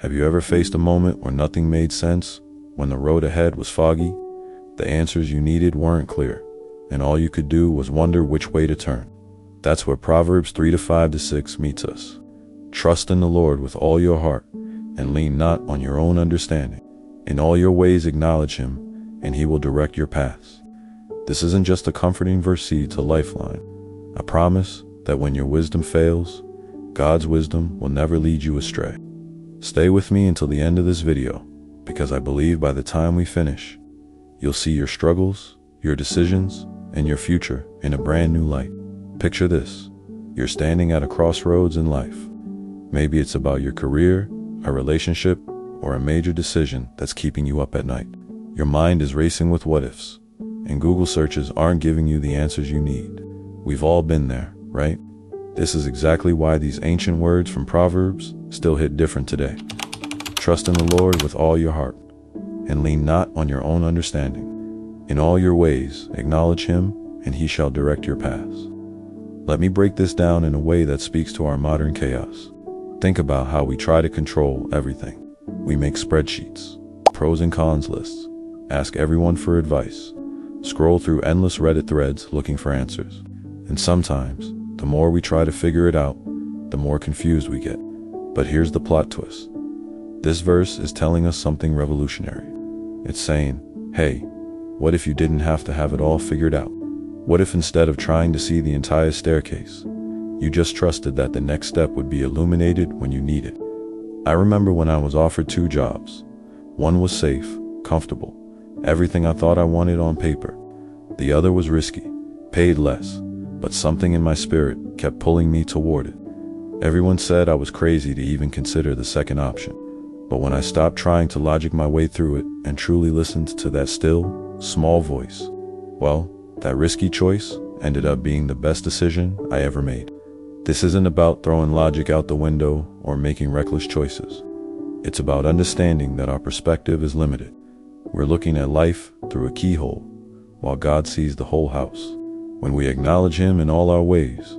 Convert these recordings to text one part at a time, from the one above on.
Have you ever faced a moment where nothing made sense, when the road ahead was foggy, the answers you needed weren't clear, and all you could do was wonder which way to turn? That's where Proverbs 3:5-6 meets us. Trust in the Lord with all your heart, and lean not on your own understanding. In all your ways acknowledge him, and he will direct your paths. This isn't just a comforting verse seed to lifeline, a promise that when your wisdom fails, God's wisdom will never lead you astray. Stay with me until the end of this video, because I believe by the time we finish, you'll see your struggles, your decisions, and your future in a brand new light. Picture this: you're standing at a crossroads in life. Maybe it's about your career, a relationship, or a major decision that's keeping you up at night. Your mind is racing with what-ifs, and Google searches aren't giving you the answers you need. We've all been there, right? This is exactly why these ancient words from Proverbs still hit different today. Trust in the Lord with all your heart, and lean not on your own understanding. In all your ways acknowledge him, and he shall direct your paths. Let me break this down in a way that speaks to our modern chaos. Think about how we try to control everything. We make spreadsheets, pros and cons lists, ask everyone for advice, scroll through endless Reddit threads looking for answers. And sometimes, the more we try to figure it out, the more confused we get. But here's the plot twist. This verse is telling us something revolutionary. It's saying, hey, what if you didn't have to have it all figured out? What if instead of trying to see the entire staircase, you just trusted that the next step would be illuminated when you need it? I remember when I was offered 2 jobs. One was safe, comfortable, everything I thought I wanted on paper. The other was risky, paid less, but something in my spirit kept pulling me toward it. Everyone said I was crazy to even consider the second option. But when I stopped trying to logic my way through it and truly listened to that still, small voice, well, that risky choice ended up being the best decision I ever made. This isn't about throwing logic out the window or making reckless choices. It's about understanding that our perspective is limited. We're looking at life through a keyhole, while God sees the whole house. When we acknowledge him in all our ways,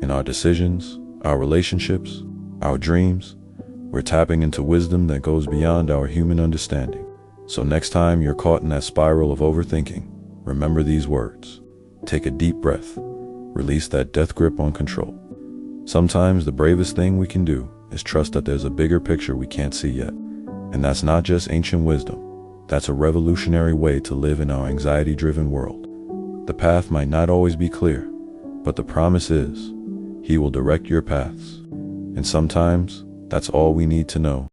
in our decisions, our relationships, our dreams, we're tapping into wisdom that goes beyond our human understanding. So next time you're caught in that spiral of overthinking, remember these words. Take a deep breath. Release that death grip on control. Sometimes the bravest thing we can do is trust that there's a bigger picture we can't see yet. And that's not just ancient wisdom. That's a revolutionary way to live in our anxiety-driven world. The path might not always be clear, but the promise is, he will direct your paths. And sometimes, that's all we need to know.